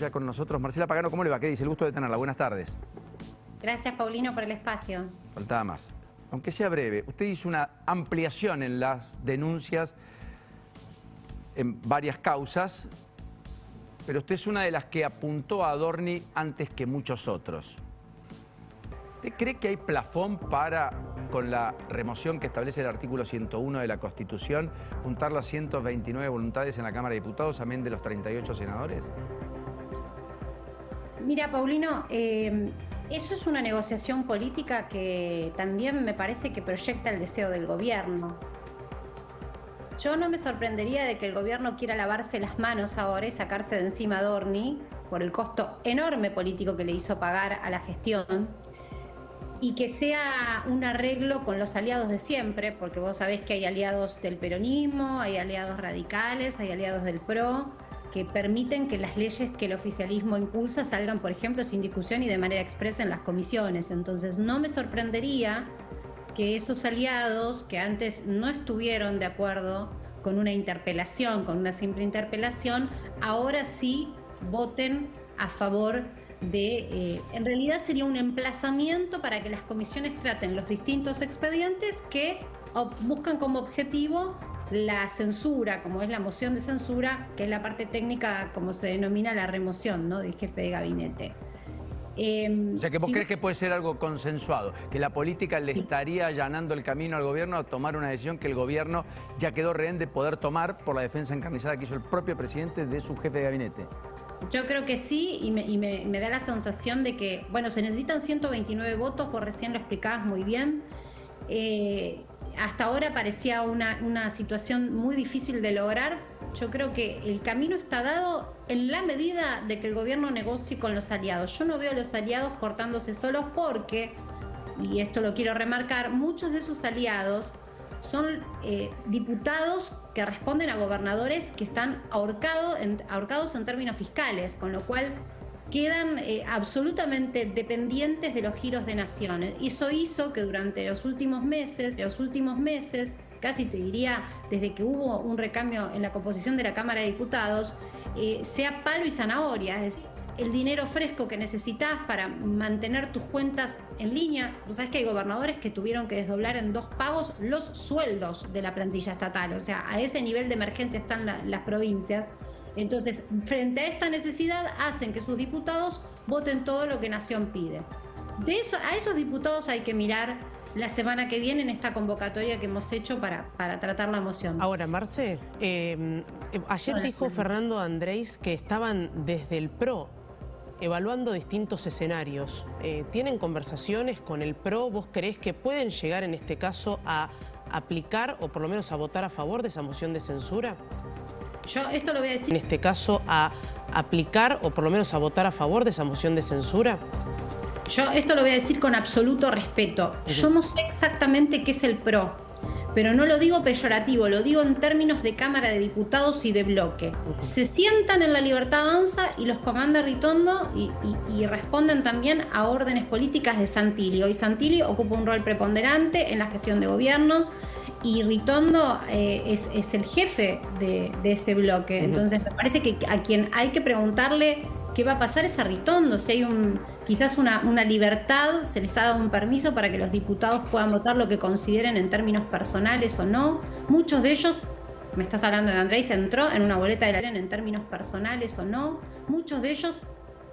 Ya con nosotros Marcela Pagano, ¿cómo le va? ¿Qué dice? El gusto de tenerla. Buenas tardes. Gracias, Paulino, por el espacio. Faltaba más. Aunque sea breve, usted hizo una ampliación en las denuncias en varias causas, pero usted es una de las que apuntó a Adorni antes que muchos otros. ¿Usted cree que hay plafón para, con la remoción que establece el artículo 101 de la Constitución, juntar las 129 voluntades en la Cámara de Diputados, amén de los 38 senadores? Mira, Paulino, eso es una negociación política que también me parece que proyecta el deseo del gobierno. Yo no me sorprendería de que el gobierno quiera lavarse las manos ahora y sacarse de encima a Adorni por el costo enorme político que le hizo pagar a la gestión y que sea un arreglo con los aliados de siempre, porque vos sabés que hay aliados del peronismo, hay aliados radicales, hay aliados del PRO, que permiten que las leyes que el oficialismo impulsa salgan, por ejemplo, sin discusión y de manera expresa en las comisiones. Entonces, no me sorprendería que esos aliados que antes no estuvieron de acuerdo con una interpelación, con una simple interpelación, ahora sí voten a favor de... en realidad sería un emplazamiento para que las comisiones traten los distintos expedientes que buscan como objetivo la censura, como es la moción de censura, que es la parte técnica, como se denomina la remoción, ¿no?, del jefe de gabinete. O sea, que vos crees que puede ser algo consensuado, que la política le estaría allanando el camino al gobierno a tomar una decisión que el gobierno ya quedó rehén de poder tomar por la defensa encarnizada que hizo el propio presidente de su jefe de gabinete. Yo creo que sí, y me da la sensación de que, bueno, se necesitan 129 votos, vos recién lo explicabas muy bien. Hasta ahora parecía una situación muy difícil de lograr. Yo creo que el camino está dado en la medida de que el gobierno negocie con los aliados. Yo no veo a los aliados cortándose solos porque, y esto lo quiero remarcar, muchos de esos aliados son diputados que responden a gobernadores que están ahorcados en términos fiscales, con lo cual quedan absolutamente dependientes de los giros de naciones. Y eso hizo que durante los últimos meses, casi te diría desde que hubo un recambio en la composición de la Cámara de Diputados, sea palo y zanahoria, es decir, el dinero fresco que necesitas para mantener tus cuentas en línea. Vos sabés que hay gobernadores que tuvieron que desdoblar en 2 pagos los sueldos de la plantilla estatal, o sea, a ese nivel de emergencia están las provincias. Entonces, frente a esta necesidad, hacen que sus diputados voten todo lo que Nación pide. A esos diputados hay que mirar la semana que viene en esta convocatoria que hemos hecho para tratar la moción. Ahora, Marce, ayer dijo Fernando Andrés que estaban desde el PRO evaluando distintos escenarios. ¿Tienen conversaciones con el PRO? ¿Vos creés que pueden llegar en este caso a aplicar o por lo menos a votar a favor de esa moción de censura? Yo esto lo voy a decir... En este caso, a aplicar o por lo menos a votar a favor de esa moción de censura. Yo esto lo voy a decir con absoluto respeto. Yo no sé exactamente qué es el PRO, pero no lo digo peyorativo, lo digo en términos de Cámara de Diputados y de bloque. Se sientan en La Libertad Avanza y los comanda Ritondo y responden también a órdenes políticas de Santilli. Hoy Santilli ocupa un rol preponderante en la gestión de gobierno y Ritondo es el jefe de este bloque. Entonces me parece que a quien hay que preguntarle qué va a pasar es a Ritondo, si hay quizás una libertad, se les ha dado un permiso para que los diputados puedan votar lo que consideren en términos personales o no. Muchos de ellos, me estás hablando de Andrés, entró en una boleta de la ley en términos personales o no. Muchos de ellos,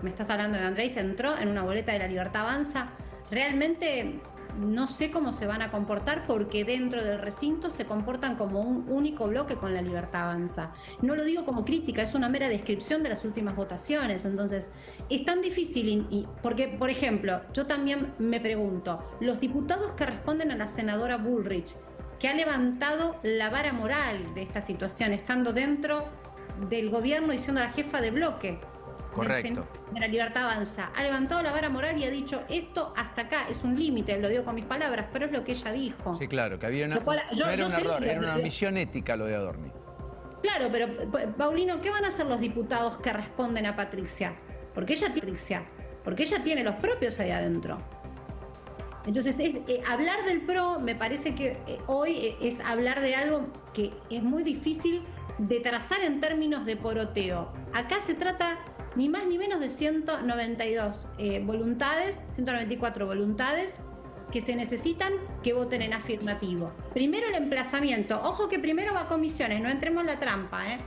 me estás hablando de Andrés, entró en una boleta de La Libertad Avanza. Realmente no sé cómo se van a comportar porque dentro del recinto se comportan como un único bloque con La Libertad Avanza. No lo digo como crítica, es una mera descripción de las últimas votaciones. Entonces, es tan difícil porque, por ejemplo, yo también me pregunto, los diputados que responden a la senadora Bullrich, que ha levantado la vara moral de esta situación, estando dentro del gobierno y siendo la jefa de bloque, correcto, de La Libertad Avanza, ha levantado la vara moral y ha dicho esto hasta acá es un límite, lo digo con mis palabras, pero es lo que ella dijo. Sí, claro, que había no era un error, era una omisión ética lo de Adorni. Claro, pero Paulino, ¿qué van a hacer los diputados que responden a Patricia? Porque ella tiene los propios ahí adentro. Entonces, hablar del PRO me parece que hoy es hablar de algo que es muy difícil de trazar en términos de poroteo. Acá se trata ni más ni menos de 192 voluntades, 194 voluntades que se necesitan que voten en afirmativo. Primero el emplazamiento. Ojo que primero va a comisiones, no entremos en la trampa, ¿eh?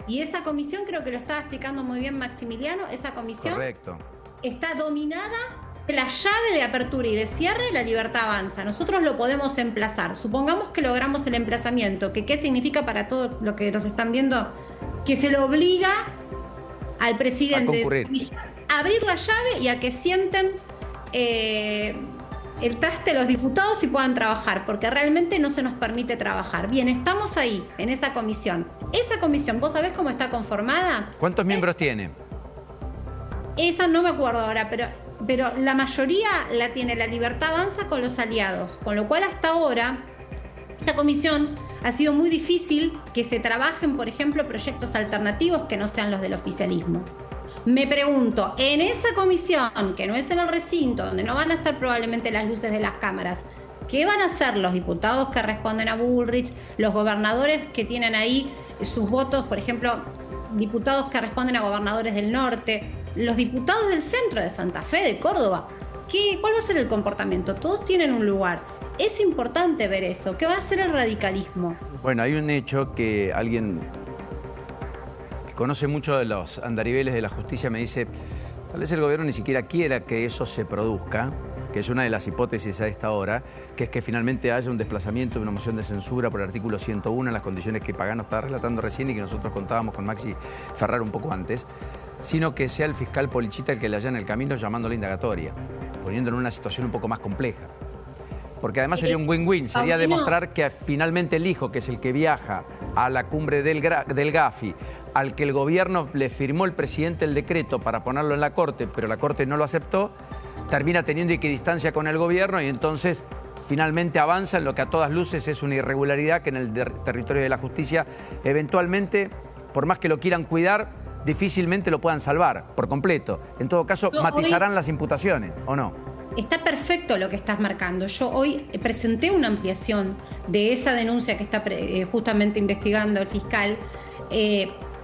Y esa comisión, creo que lo estaba explicando muy bien Maximiliano, esa comisión correcto, está dominada de la llave de apertura y de cierre, La Libertad Avanza. Nosotros lo podemos emplazar. Supongamos que logramos el emplazamiento, que qué significa para todos los que nos están viendo, que se lo obliga al presidente de esa comisión a abrir la llave y a que sienten el traste de los diputados y puedan trabajar, porque realmente no se nos permite trabajar. Bien, estamos ahí, en esa comisión. Esa comisión, ¿vos sabés cómo está conformada? ¿Cuántos miembros tiene? Esa no me acuerdo ahora, pero la mayoría la tiene La Libertad Avanza con los aliados, con lo cual hasta ahora esta comisión ha sido muy difícil que se trabajen, por ejemplo, proyectos alternativos que no sean los del oficialismo. Me pregunto, en esa comisión, que no es en el recinto, donde no van a estar probablemente las luces de las cámaras, ¿qué van a hacer los diputados que responden a Bullrich, los gobernadores que tienen ahí sus votos, por ejemplo, diputados que responden a gobernadores del norte, los diputados del centro, de Santa Fe, de Córdoba? ¿Cuál va a ser el comportamiento? Todos tienen un lugar. Es importante ver eso. ¿Qué va a hacer el radicalismo? Bueno, hay un hecho que alguien que conoce mucho de los andariveles de la justicia me dice, tal vez el gobierno ni siquiera quiera que eso se produzca, que es una de las hipótesis a esta hora, que es que finalmente haya un desplazamiento de una moción de censura por el artículo 101 en las condiciones que Pagano estaba relatando recién y que nosotros contábamos con Maxi Ferrar un poco antes, sino que sea el fiscal Polichita el que le allana el camino llamándole indagatoria, poniéndolo en una situación un poco más compleja. Porque además sería un win-win, sería demostrar que finalmente el hijo, que es el que viaja a la cumbre del Gafi, al que el gobierno le firmó el presidente el decreto para ponerlo en la Corte, pero la Corte no lo aceptó, termina teniendo equidistancia con el gobierno y entonces finalmente avanza en lo que a todas luces es una irregularidad que en el territorio de la justicia eventualmente, por más que lo quieran cuidar, difícilmente lo puedan salvar por completo. En todo caso, matizarán las imputaciones, ¿o no? Está perfecto lo que estás marcando. Yo hoy presenté una ampliación de esa denuncia que está justamente investigando el fiscal.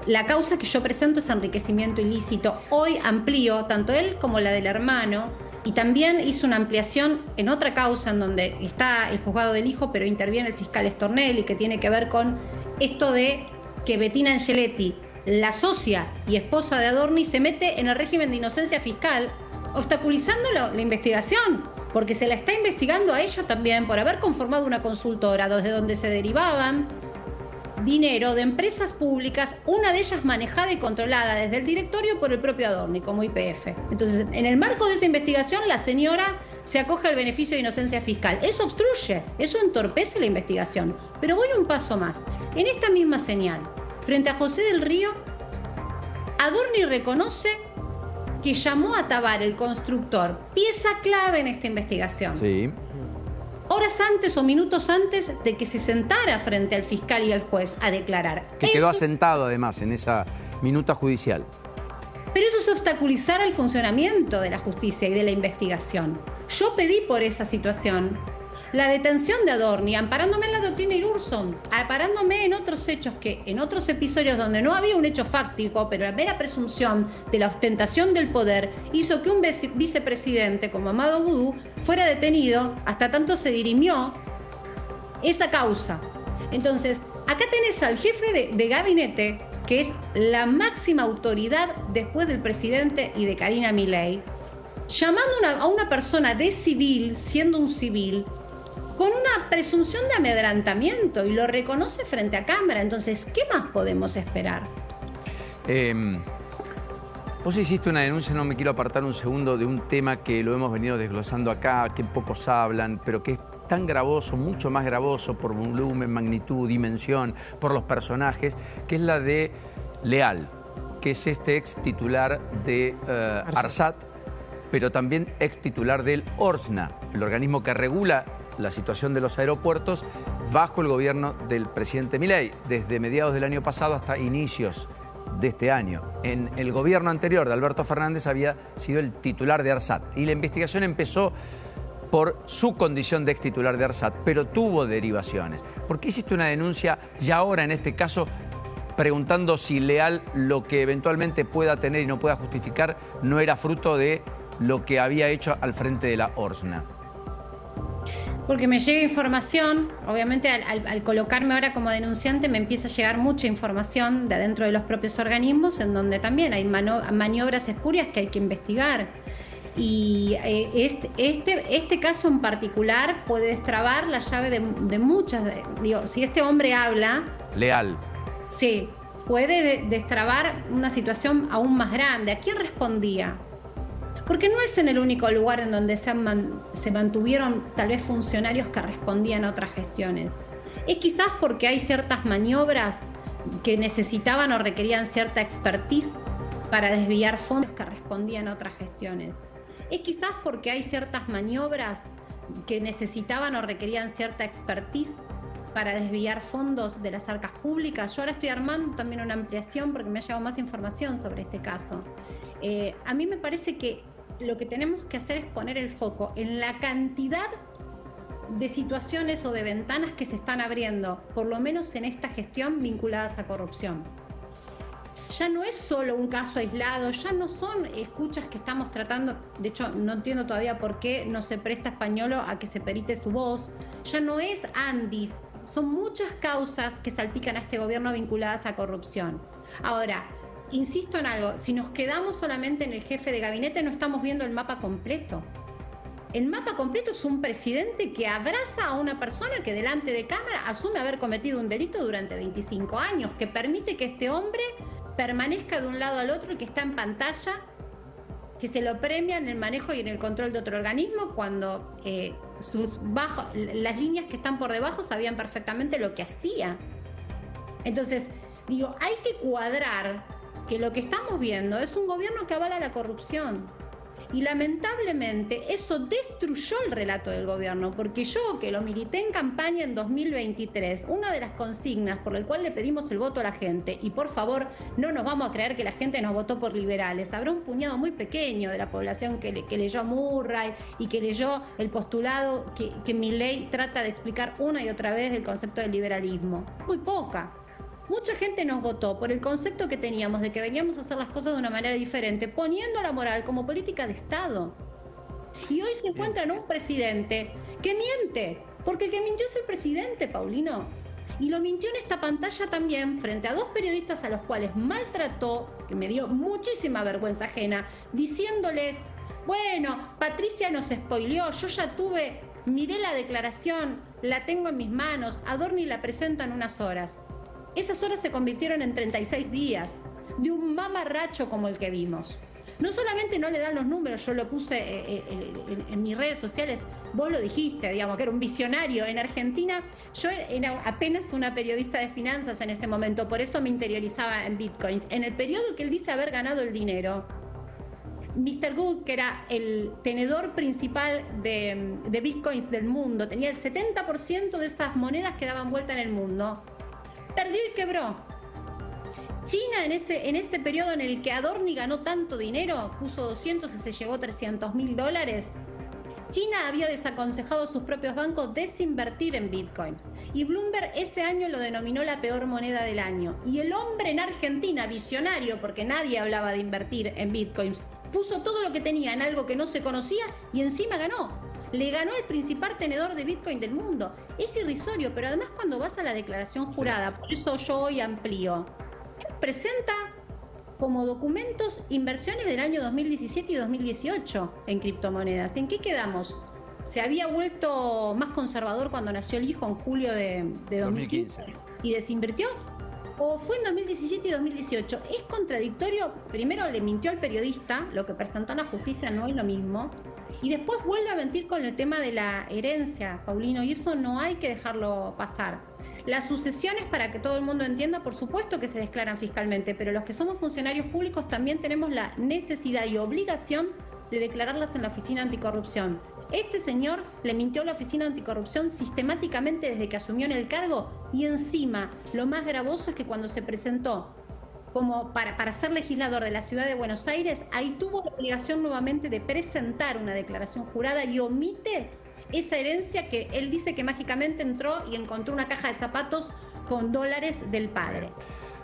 La causa que yo presento es enriquecimiento ilícito. Hoy amplío tanto él como la del hermano y también hizo una ampliación en otra causa en donde está el juzgado del hijo, pero interviene el fiscal Stornelli, que tiene que ver con esto de que Bettina Angeletti, la socia y esposa de Adorni, se mete en el régimen de inocencia fiscal, obstaculizando la investigación, porque se la está investigando a ella también por haber conformado una consultora desde donde se derivaban dinero de empresas públicas, una de ellas manejada y controlada desde el directorio por el propio Adorni como YPF. Entonces, en el marco de esa investigación, la señora se acoge al beneficio de inocencia fiscal. Eso obstruye, eso entorpece la investigación. Pero voy un paso más. En esta misma señal, frente a José del Río, Adorni reconoce que llamó a Tabar, el constructor, pieza clave en esta investigación. Sí. Horas antes o minutos antes de que se sentara frente al fiscal y al juez a declarar. Que quedó asentado además en esa minuta judicial. Pero eso es obstaculizar el funcionamiento de la justicia y de la investigación. Yo pedí por esa situación la detención de Adorni, amparándome en la doctrina Irurzon, amparándome en otros hechos que, en otros episodios donde no había un hecho fáctico, pero la mera presunción de la ostentación del poder hizo que un vicepresidente como Amado Vudú fuera detenido hasta tanto se dirimió esa causa. Entonces, acá tenés al jefe de gabinete, que es la máxima autoridad después del presidente y de Karina Milei, llamando a una persona de civil, siendo un civil, con una presunción de amedrentamiento, y lo reconoce frente a cámara. Entonces, ¿qué más podemos esperar? Vos hiciste una denuncia, no me quiero apartar un segundo, de un tema que lo hemos venido desglosando acá, que pocos hablan, pero que es tan gravoso, mucho más gravoso por volumen, magnitud, dimensión, por los personajes, que es la de Leal, que es este ex titular de ARSAT, pero también ex titular del ORSNA, el organismo que regula la situación de los aeropuertos bajo el gobierno del presidente Milei, desde mediados del año pasado hasta inicios de este año. En el gobierno anterior de Alberto Fernández había sido el titular de ARSAT y la investigación empezó por su condición de ex titular de ARSAT, pero tuvo derivaciones. ¿Por qué hiciste una denuncia ya ahora en este caso preguntando si Leal lo que eventualmente pueda tener y no pueda justificar no era fruto de lo que había hecho al frente de la Orsna. Porque me llega información, obviamente al colocarme ahora como denunciante me empieza a llegar mucha información de adentro de los propios organismos en donde también hay maniobras espurias que hay que investigar. Y este caso en particular puede destrabar la llave de muchas. Digo, si este hombre habla... Leal. Sí, puede destrabar una situación aún más grande. ¿A quién respondía? Porque no es en el único lugar en donde se mantuvieron tal vez funcionarios que respondían a otras gestiones. Es quizás porque hay ciertas maniobras que necesitaban o requerían cierta expertise para desviar fondos que respondían a otras gestiones. Es quizás porque hay ciertas maniobras que necesitaban o requerían cierta expertise para desviar fondos de las arcas públicas. Yo ahora estoy armando también una ampliación porque me ha llegado más información sobre este caso. A mí me parece que lo que tenemos que hacer es poner el foco en la cantidad de situaciones o de ventanas que se están abriendo, por lo menos en esta gestión, vinculadas a corrupción. Ya no es solo un caso aislado, ya no son escuchas que estamos tratando, de hecho no entiendo todavía por qué no se presta Españolo a que se perite su voz, ya no es Andis, son muchas causas que salpican a este gobierno vinculadas a corrupción. Ahora, insisto en algo, si nos quedamos solamente en el jefe de gabinete no estamos viendo el mapa completo. El mapa completo es un presidente que abraza a una persona que delante de cámara asume haber cometido un delito durante 25 años, que permite que este hombre permanezca de un lado al otro y que está en pantalla, que se lo premia en el manejo y en el control de otro organismo cuando las líneas que están por debajo sabían perfectamente lo que hacía. Entonces, digo, hay que cuadrar que lo que estamos viendo es un gobierno que avala la corrupción. Y lamentablemente eso destruyó el relato del gobierno, porque yo, que lo milité en campaña en 2023, una de las consignas por la cual le pedimos el voto a la gente, y por favor no nos vamos a creer que la gente nos votó por liberales, habrá un puñado muy pequeño de la población que leyó a Murray y que leyó el postulado que Milei trata de explicar una y otra vez del concepto del liberalismo. Muy poca. Mucha gente nos votó por el concepto que teníamos de que veníamos a hacer las cosas de una manera diferente, poniendo la moral como política de Estado. Y hoy se encuentran un presidente que miente, porque el que mintió es el presidente, Paulino. Y lo mintió en esta pantalla también frente a dos periodistas a los cuales maltrató, que me dio muchísima vergüenza ajena, diciéndoles, bueno, Patricia nos spoileó, yo ya miré la declaración, la tengo en mis manos, Adorni la presenta en unas horas. Esas horas se convirtieron en 36 días de un mamarracho como el que vimos. No solamente no le dan los números, yo lo puse en mis redes sociales, vos lo dijiste, digamos, que era un visionario. En Argentina, yo era apenas una periodista de finanzas en ese momento, por eso me interiorizaba en bitcoins. En el periodo que él dice haber ganado el dinero, Mr. Good, que era el tenedor principal de bitcoins del mundo, tenía el 70% de esas monedas que daban vuelta en el mundo, perdió y quebró. China en ese periodo en el que Adorni ganó tanto dinero, puso 200 y se llevó $300.000. China había desaconsejado a sus propios bancos desinvertir en bitcoins. Y Bloomberg ese año lo denominó la peor moneda del año. Y el hombre en Argentina, visionario, porque nadie hablaba de invertir en bitcoins, puso todo lo que tenía en algo que no se conocía y encima ganó. Le ganó el principal tenedor de Bitcoin del mundo. Es irrisorio, pero además cuando vas a la declaración jurada, por eso yo hoy amplío, presenta como documentos inversiones del año 2017 y 2018 en criptomonedas. ¿En qué quedamos? ¿Se había vuelto más conservador cuando nació el hijo en julio de 2015 y desinvirtió? ¿O fue en 2017 y 2018? Es contradictorio. Primero le mintió al periodista, lo que presentó en la justicia no es lo mismo. Y después vuelve a mentir con el tema de la herencia, Paulino, y eso no hay que dejarlo pasar. Las sucesiones, para que todo el mundo entienda, por supuesto que se declaran fiscalmente, pero los que somos funcionarios públicos también tenemos la necesidad y obligación de declararlas en la Oficina Anticorrupción. Este señor le mintió a la Oficina Anticorrupción sistemáticamente desde que asumió en el cargo y encima, lo más gravoso es que cuando se presentó como para ser legislador de la ciudad de Buenos Aires, ahí tuvo la obligación nuevamente de presentar una declaración jurada y omite esa herencia que él dice que mágicamente entró y encontró una caja de zapatos con dólares del padre.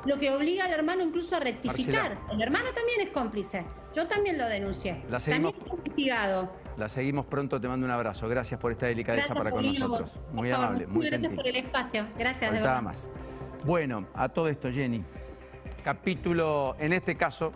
lo que obliga al hermano incluso a rectificar. Marcela. El hermano también es cómplice. Yo también lo denuncié. La seguimos- También está investigado. La seguimos pronto, te mando un abrazo. Gracias por esta delicadeza para con Paulino. nosotros. Muy Por favor, amable, muy gracias gentil. por el espacio. Gracias, de Faltaba verdad. más. Bueno, a todo esto, Jenny. Capítulo, en este caso...